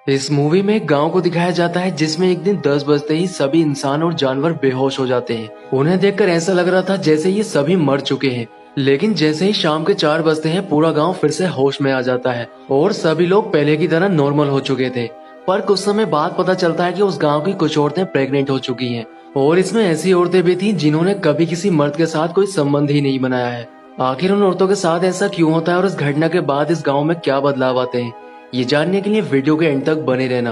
इस मूवी में एक गांव को दिखाया जाता है जिसमें एक दिन 10 बजते ही सभी इंसान और जानवर बेहोश हो जाते हैं। उन्हें देखकर ऐसा लग रहा था जैसे ये सभी मर चुके हैं। लेकिन जैसे ही शाम के 4 बजते हैं पूरा गांव फिर से होश में आ जाता है और सभी लोग पहले की तरह नॉर्मल हो चुके थे। पर कुछ समय बाद पता चलता है कि उस गाँव की कुछ औरतें प्रेग्नेंट हो चुकी है और इसमें ऐसी औरतें भी थी जिन्होंने कभी किसी मर्द के साथ कोई संबंध ही नहीं बनाया है। आखिर उन औरतों के साथ ऐसा क्यों होता है और इस घटना के बाद इस गाँव में क्या बदलाव आते हैं, ये जानने के लिए वीडियो के एंड तक बने रहना।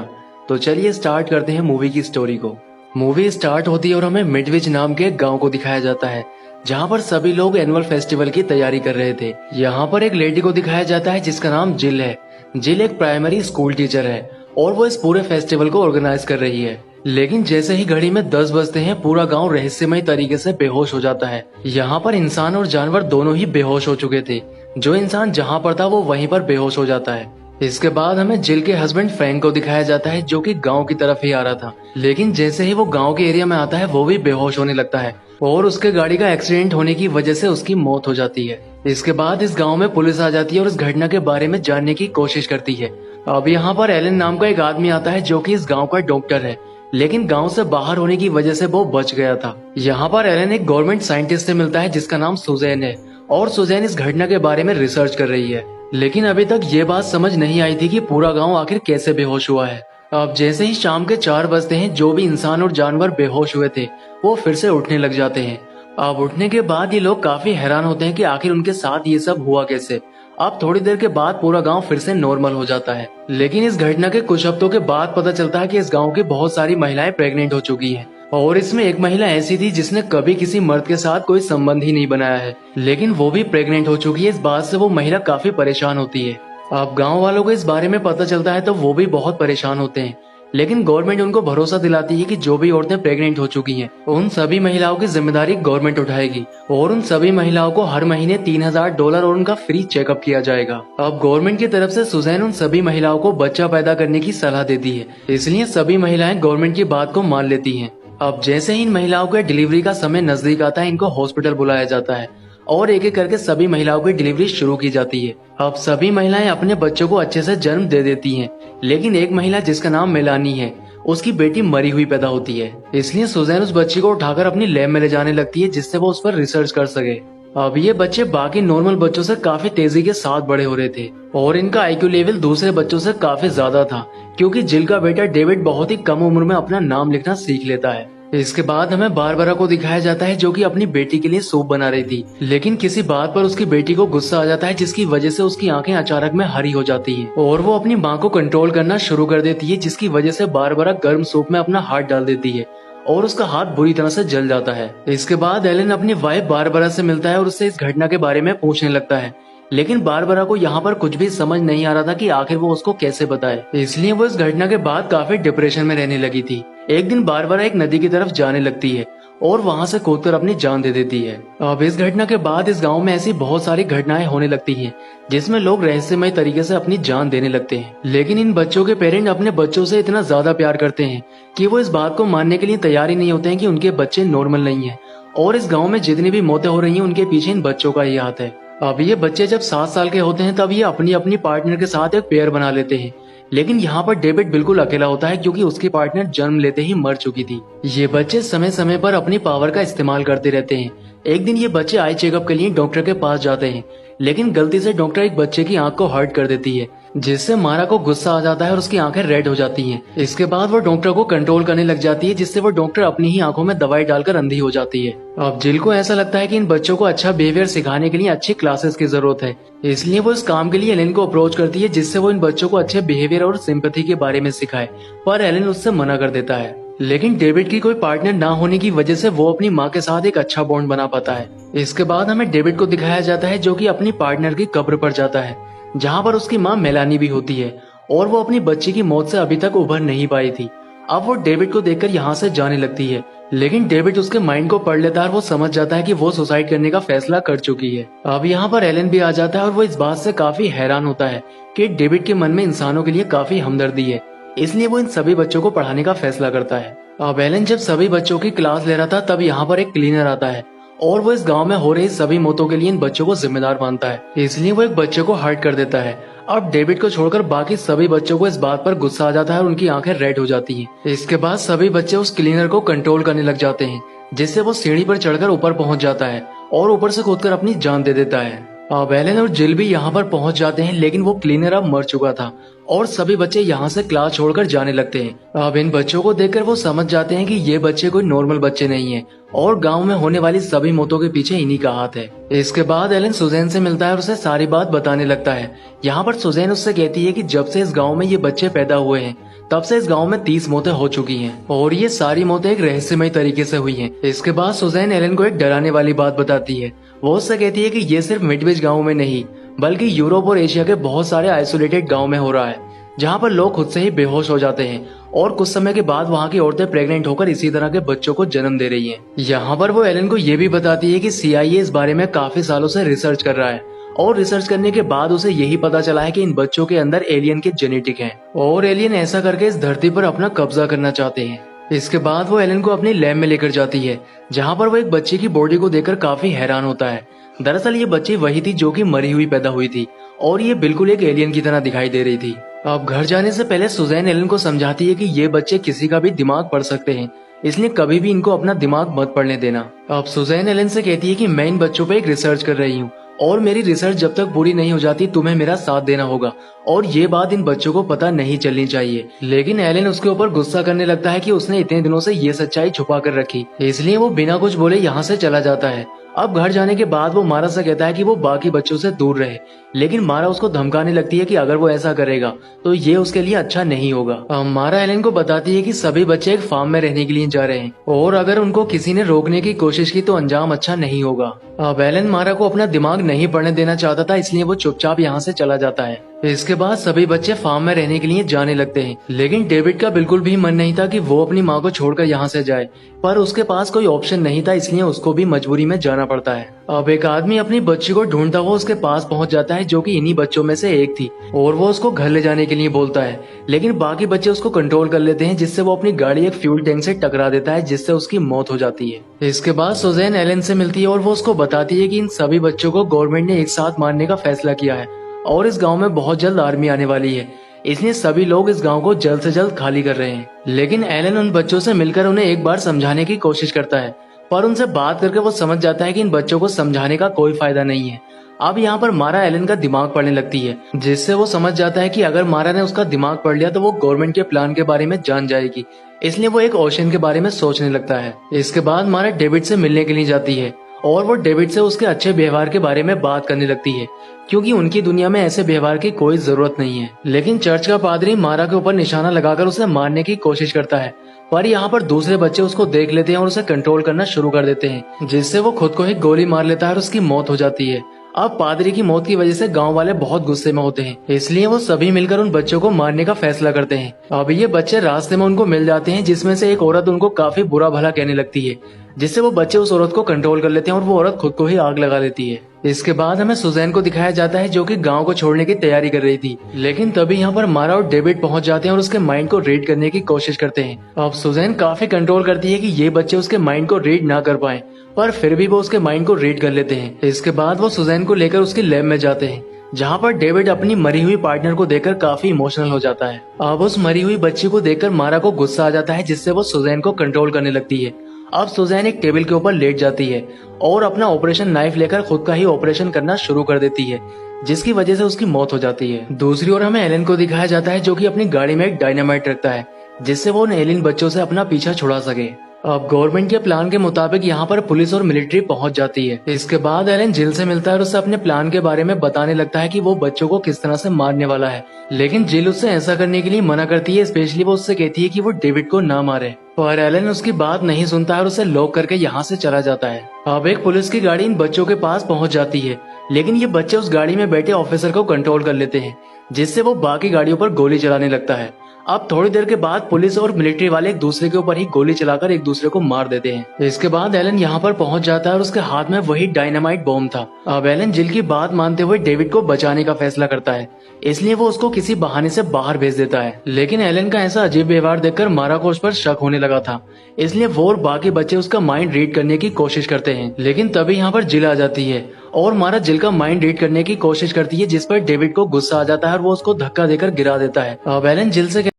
तो चलिए स्टार्ट करते हैं मूवी की स्टोरी को। मूवी स्टार्ट होती है और हमें मिडविच नाम के एक गांव को दिखाया जाता है जहां पर सभी लोग एनुअल फेस्टिवल की तैयारी कर रहे थे। यहाँ पर एक लेडी को दिखाया जाता है जिसका नाम जिल है। जिल एक प्राइमरी स्कूल टीचर है और वो इस पूरे फेस्टिवल को ऑर्गेनाइज कर रही है। लेकिन जैसे ही घड़ी में 10 बजते हैं पूरा गांव रहस्यमय तरीके से बेहोश हो जाता है। यहाँ पर इंसान और जानवर दोनों ही बेहोश हो चुके थे। जो इंसान जहाँ पर था वो वहीं पर बेहोश हो जाता है। इसके बाद हमें जिल के हस्बैंड फ्रैंक को दिखाया जाता है जो कि गांव की तरफ ही आ रहा था। लेकिन जैसे ही वो गांव के एरिया में आता है वो भी बेहोश होने लगता है और उसके गाड़ी का एक्सीडेंट होने की वजह से उसकी मौत हो जाती है। इसके बाद इस गांव में पुलिस आ जाती है और इस घटना के बारे में जानने की कोशिश करती है। अब यहाँ पर एलन नाम का एक आदमी आता है जो कि इस गाँव का डॉक्टर है, लेकिन गांव से बाहर होने की वजह से वो बच गया था। यहाँ पर एलन एक गवर्नमेंट साइंटिस्ट से मिलता है जिसका नाम सुजैन है और सुजैन इस घटना के बारे में रिसर्च कर रही है। लेकिन अभी तक ये बात समझ नहीं आई थी कि पूरा गांव आखिर कैसे बेहोश हुआ है। अब जैसे ही शाम के 4 बजते हैं जो भी इंसान और जानवर बेहोश हुए थे वो फिर से उठने लग जाते हैं। अब उठने के बाद ये लोग काफी हैरान होते हैं कि आखिर उनके साथ ये सब हुआ कैसे। अब थोड़ी देर के बाद पूरा गांव फिर से नॉर्मल हो जाता है। लेकिन इस घटना के कुछ हफ्तों के बाद पता चलता है कि इस गांव की बहुत सारी महिलाएं प्रेग्नेंट हो चुकी हैं और इसमें एक महिला ऐसी थी जिसने कभी किसी मर्द के साथ कोई संबंध ही नहीं बनाया है, लेकिन वो भी प्रेग्नेंट हो चुकी है। इस बात से वो महिला काफी परेशान होती है। अब गांव वालों को इस बारे में पता चलता है तो वो भी बहुत परेशान होते हैं। लेकिन गवर्नमेंट उनको भरोसा दिलाती है कि जो भी औरतें प्रेग्नेंट हो चुकी हैं उन सभी महिलाओं की जिम्मेदारी गवर्नमेंट उठाएगी और उन सभी महिलाओं को हर महीने $3000 और उनका फ्री चेकअप किया जाएगा। अब गवर्नमेंट की तरफ से सुजैन उन सभी महिलाओं को बच्चा पैदा करने की सलाह देती है, इसलिए सभी महिलाएं गवर्नमेंट की बात को मान लेती हैं। अब जैसे ही इन महिलाओं के डिलीवरी का समय नजदीक आता है इनको हॉस्पिटल बुलाया जाता है और एक एक करके सभी महिलाओं की डिलीवरी शुरू की जाती है। अब सभी महिलाएं अपने बच्चों को अच्छे से जन्म दे देती हैं, लेकिन एक महिला जिसका नाम मेलानी है उसकी बेटी मरी हुई पैदा होती है। इसलिए सुजैन उस बच्ची को उठाकर अपनी लैब में ले जाने लगती है जिससे वो उस पर रिसर्च कर सके। अब ये बच्चे बाकी नॉर्मल बच्चों से काफी तेजी के साथ बड़े हो रहे थे और इनका आईक्यू लेवल दूसरे बच्चों से काफी ज्यादा था, क्योंकि जिल का बेटा डेविड बहुत ही कम उम्र में अपना नाम लिखना सीख लेता है। इसके बाद हमें बारबरा को दिखाया जाता है जो कि अपनी बेटी के लिए सूप बना रही थी, लेकिन किसी बात पर उसकी बेटी को गुस्सा आ जाता है जिसकी वजह से उसकी आंखें अचानक में हरी हो जाती हैं और वो अपनी मां को कंट्रोल करना शुरू कर देती है, जिसकी वजह से बारबरा गर्म सूप में अपना हाथ डाल देती है और उसका हाथ बुरी तरह से जल जाता है। इसके बाद एलन अपनी वाइफ बारबरा से मिलता है और उससे इस घटना के बारे में पूछने लगता है, लेकिन बारबरा को यहाँ पर कुछ भी समझ नहीं आ रहा था कि आखिर वो उसको कैसे बताए, इसलिए वो इस घटना के बाद काफी डिप्रेशन में रहने लगी थी। एक दिन बारबरा एक नदी की तरफ जाने लगती है और वहाँ से कूदकर अपनी जान दे देती है। अब इस घटना के बाद इस गांव में ऐसी बहुत सारी घटनाएं होने लगती हैं जिसमें लोग रहस्यमय तरीके से अपनी जान देने लगते हैं। लेकिन इन बच्चों के पेरेंट अपने बच्चों से इतना ज्यादा प्यार करते हैं कि वो इस बात को मानने के लिए तैयार ही नहीं होते हैं कि उनके बच्चे नॉर्मल नहीं है और इस गाँव में जितनी भी मौतें हो रही है उनके पीछे इन बच्चों का ही हाथ है। अब ये बच्चे जब 7 साल के होते हैं तब ये अपनी अपनी पार्टनर के साथ एक पेयर बना लेते हैं, लेकिन यहाँ पर डेविड बिल्कुल अकेला होता है क्योंकि उसकी पार्टनर जन्म लेते ही मर चुकी थी। ये बच्चे समय समय पर अपनी पावर का इस्तेमाल करते रहते हैं। एक दिन ये बच्चे आई चेकअप के लिए डॉक्टर के पास जाते हैं, लेकिन गलती से डॉक्टर एक बच्चे की आंख को हर्ट कर देती है, जिससे मारा को गुस्सा आ जाता है और उसकी आंखें रेड हो जाती हैं। इसके बाद वो डॉक्टर को कंट्रोल करने लग जाती है, जिससे वो डॉक्टर अपनी ही आंखों में दवाई डालकर अंधी हो जाती है। अब जिल को ऐसा लगता है कि इन बच्चों को अच्छा बिहेवियर सिखाने के लिए अच्छी क्लासेस की जरूरत है, इसलिए वो इस काम के लिए एलन को अप्रोच करती है जिससे वो इन बच्चों को अच्छे बिहेवियर और सिंपैथी के बारे में सिखाए, पर एलन उससे मना कर देता है। लेकिन डेविड की कोई पार्टनर ना होने की वजह से वो अपनी माँ के साथ एक अच्छा बॉन्ड बना पाता है। इसके बाद हमें डेविड को दिखाया जाता है जो कि अपनी पार्टनर की कब्र पर जाता है जहाँ पर उसकी माँ मेलानी भी होती है और वो अपनी बच्ची की मौत से अभी तक उभर नहीं पाई थी। अब वो डेविड को देखकर यहाँ से जाने लगती है, लेकिन डेविड उसके माइंड को पढ़ लेता है और वो समझ जाता है कि वो सुसाइड करने का फैसला कर चुकी है। अब यहाँ पर एलन भी आ जाता है और वो इस बात से काफी हैरान होता है कि डेविड के मन में इंसानों के लिए काफी हमदर्दी है, इसलिए वो इन सभी बच्चों को पढ़ाने का फैसला करता है। अब एलन जब सभी बच्चों की क्लास ले रहा था तब यहाँ पर एक क्लीनर आता है और वो इस गांव में हो रही सभी मौतों के लिए इन बच्चों को जिम्मेदार मानता है, इसलिए वो एक बच्चे को हर्ट कर देता है। अब डेविड को छोड़कर बाकी सभी बच्चों को इस बात पर गुस्सा आ जाता है और उनकी आंखें रेड हो जाती हैं। इसके बाद सभी बच्चे उस क्लीनर को कंट्रोल करने लग जाते हैं, जिससे वो सीढ़ी पर चढ़कर ऊपर पहुंच जाता है और ऊपर से कूदकर अपनी जान दे देता है। अब एलन और जिल भी यहाँ पर पहुंच जाते हैं, लेकिन वो क्लीनर अब मर चुका था और सभी बच्चे यहाँ से क्लास छोड़कर जाने लगते हैं। अब इन बच्चों को देखकर वो समझ जाते हैं कि ये बच्चे कोई नॉर्मल बच्चे नहीं हैं और गांव में होने वाली सभी मौतों के पीछे इन्हीं का हाथ है। इसके बाद एलन सुजैन से मिलता है और उसे सारी बात बताने लगता है। यहाँ पर सुजैन उससे कहती है कि जब से इस गाँव में ये बच्चे पैदा हुए हैं तब से इस गांव में 30 मौतें हो चुकी हैं और ये सारी मौतें एक रहस्यमय तरीके से हुई हैं। इसके बाद सुजैन एलन को एक डराने वाली बात बताती है। वो उससे कहती है कि ये सिर्फ मिडवेज गांव में नहीं बल्कि यूरोप और एशिया के बहुत सारे आइसोलेटेड गांव में हो रहा है, जहां पर लोग खुद से ही बेहोश हो जाते हैं और कुछ समय के बाद वहां की औरतें प्रेग्नेंट होकर इसी तरह के बच्चों को जन्म दे रही हैं। यहाँ पर वो एलन को ये भी बताती है कि CIA इस बारे में काफी सालों से रिसर्च कर रहा है और रिसर्च करने के बाद उसे यही पता चला है कि इन बच्चों के अंदर एलियन के जेनेटिक हैं और एलियन ऐसा करके इस धरती पर अपना कब्जा करना चाहते हैं। इसके बाद वो एलन को अपनी लैब में लेकर जाती है, जहाँ पर वो एक बच्चे की बॉडी को देखकर काफी हैरान होता है। दरअसल ये बच्ची वही थी जो कि मरी हुई पैदा हुई थी और ये बिल्कुल एक एलियन की तरह दिखाई दे रही थी। अब घर जाने से पहले सुजैन एलन को समझाती है कि ये बच्चे किसी का भी दिमाग पढ़ सकते हैं, इसलिए कभी भी इनको अपना दिमाग मत पढ़ने देना। अब सुजैन एलन से कहती है कि मैं इन बच्चों पे एक रिसर्च कर रही हूँ और मेरी रिसर्च जब तक पूरी नहीं हो जाती तुम्हें मेरा साथ देना होगा और ये बात इन बच्चों को पता नहीं चलनी चाहिए। लेकिन एलन उसके ऊपर गुस्सा करने लगता है कि उसने इतने दिनों से ये सच्चाई छुपा कर रखी, इसलिए वो बिना कुछ बोले यहाँ से चला जाता है। अब घर जाने के बाद वो मारा से कहता है कि वो बाकी बच्चों से दूर रहे, लेकिन मारा उसको धमकाने लगती है कि अगर वो ऐसा करेगा तो ये उसके लिए अच्छा नहीं होगा। मारा एलन को बताती है कि सभी बच्चे एक फार्म में रहने के लिए जा रहे हैं और अगर उनको किसी ने रोकने की कोशिश की तो अंजाम अच्छा नहीं होगा। अब एलन मारा को अपना दिमाग नहीं पढ़ने देना चाहता था, इसलिए वो चुपचाप यहाँ से चला जाता है। इसके बाद सभी बच्चे फार्म में रहने के लिए जाने लगते हैं, लेकिन डेविड का बिल्कुल भी मन नहीं था कि वो अपनी माँ को छोड़कर यहाँ से जाए, पर उसके पास कोई ऑप्शन नहीं था, इसलिए उसको भी मजबूरी में जाना पड़ता है। अब एक आदमी अपनी बच्ची को ढूंढता हुआ उसके पास पहुंच जाता है, जो कि इन्हीं बच्चों में से एक थी, और वो उसको घर ले जाने के लिए बोलता है, लेकिन बाकी बच्चे उसको कंट्रोल कर लेते हैं, जिससे वो अपनी गाड़ी एक फ्यूल टैंक से टकरा देता है, जिससे उसकी मौत हो जाती है। इसके बाद सुजैन एलन से मिलती है और वो उसको बताती है कि इन सभी बच्चों को गवर्नमेंट ने एक साथ मारने का फैसला किया है और इस गांव में बहुत जल्द आर्मी आने वाली है, इसलिए सभी लोग इस गांव को जल्द से जल्द खाली कर रहे हैं। लेकिन एलन उन बच्चों से मिलकर उन्हें एक बार समझाने की कोशिश करता है, पर उनसे बात करके वो समझ जाता है कि इन बच्चों को समझाने का कोई फायदा नहीं है। अब यहाँ पर मारा एलन का दिमाग पढ़ने लगती है, जिससे वो समझ जाता है कि अगर मारा ने उसका दिमाग पढ़ लिया तो वो गवर्नमेंट के प्लान के बारे में जान जाएगी, इसलिए वो एक ओशन के बारे में सोचने लगता है। इसके बाद मारा डेविड से मिलने के लिए जाती है और वो डेविड से उसके अच्छे व्यवहार के बारे में बात करने लगती है, क्योंकि उनकी दुनिया में ऐसे व्यवहार की कोई जरूरत नहीं है। लेकिन चर्च का पादरी मारा के ऊपर निशाना लगाकर उसे मारने की कोशिश करता है, पर यहाँ पर दूसरे बच्चे उसको देख लेते हैं और उसे कंट्रोल करना शुरू कर देते हैं, जिससे वो खुद को ही गोली मार लेता है और उसकी मौत हो जाती है। अब पादरी की मौत की वजह से गांव वाले बहुत गुस्से में होते हैं, इसलिए वो सभी मिलकर उन बच्चों को मारने का फैसला करते हैं। अब ये बच्चे रास्ते में उनको मिल जाते हैं, जिसमें से एक औरत उनको काफी बुरा भला कहने लगती है, जिससे वो बच्चे उस औरत को कंट्रोल कर लेते हैं और वो औरत खुद को ही आग लगा लेती है। इसके बाद हमें सुजैन को दिखाया जाता है, जो कि गांव को छोड़ने की तैयारी कर रही थी, लेकिन तभी यहाँ पर मारा और डेविड पहुंच जाते हैं और उसके माइंड को रीड करने की कोशिश करते हैं। अब सुजैन काफी कंट्रोल करती है कि ये बच्चे उसके माइंड को रीड ना कर पाए, पर फिर भी वो उसके माइंड को रीड कर लेते हैं। इसके बाद वो सुजैन को लेकर उसकी लैब में जाते हैं, जहाँ पर डेविड अपनी मरी हुई पार्टनर को देखकर काफी इमोशनल हो जाता है। अब उस मरी हुई बच्ची को देखकर मारा को गुस्सा आ जाता है, जिससे वो सुजैन को कंट्रोल करने लगती है। अब सुजैन एक टेबल के ऊपर लेट जाती है और अपना ऑपरेशन नाइफ लेकर खुद का ही ऑपरेशन करना शुरू कर देती है, जिसकी वजह से उसकी मौत हो जाती है। दूसरी ओर हमें एलन को दिखाया जाता है, जो कि अपनी गाड़ी में एक डायनामाइट रखता है, जिससे वो उन एलियन बच्चों से अपना पीछा छुड़ा सके। अब गवर्नमेंट के प्लान के मुताबिक यहाँ पर पुलिस और मिलिट्री पहुंच जाती है। इसके बाद एलन जिल से मिलता है और उससे अपने प्लान के बारे में बताने लगता है कि वो बच्चों को किस तरह से मारने वाला है, लेकिन जिल उससे ऐसा करने के लिए मना करती है। स्पेशली वो उससे कहती है कि वो डेविड को ना मारे, पर एलन उसकी बात नहीं सुनता है और उसे लॉक करके यहाँ से चला जाता है। अब एक पुलिस की गाड़ी इन बच्चों के पास पहुंच जाती है, लेकिन ये बच्चे उस गाड़ी में बैठे ऑफिसर को कंट्रोल कर लेते हैं, जिससे वो बाकी गाड़ियों पर गोली चलाने लगता है। अब थोड़ी देर के बाद पुलिस और मिलिट्री वाले एक दूसरे के ऊपर ही गोली चलाकर एक दूसरे को मार देते हैं। इसके बाद एलन यहाँ पर पहुंच जाता है और उसके हाथ में वही डायनामाइट बॉम्ब था। अब एलन जिल की बात मानते हुए डेविड को बचाने का फैसला करता है, इसलिए वो उसको किसी बहाने से बाहर भेज देता है। लेकिन एलन का ऐसा अजीब व्यवहार देखकर मारा को उस पर शक होने लगा था, इसलिए वो और बाकी बच्चे उसका माइंड रीड करने की कोशिश करते हैं। लेकिन तभी यहाँ पर जिल आ जाती है और मारा जिल का माइंड रीड करने की कोशिश करती है, जिस पर डेविड को गुस्सा आ जाता है और वो उसको धक्का देकर गिरा देता है। अब एलन जिल से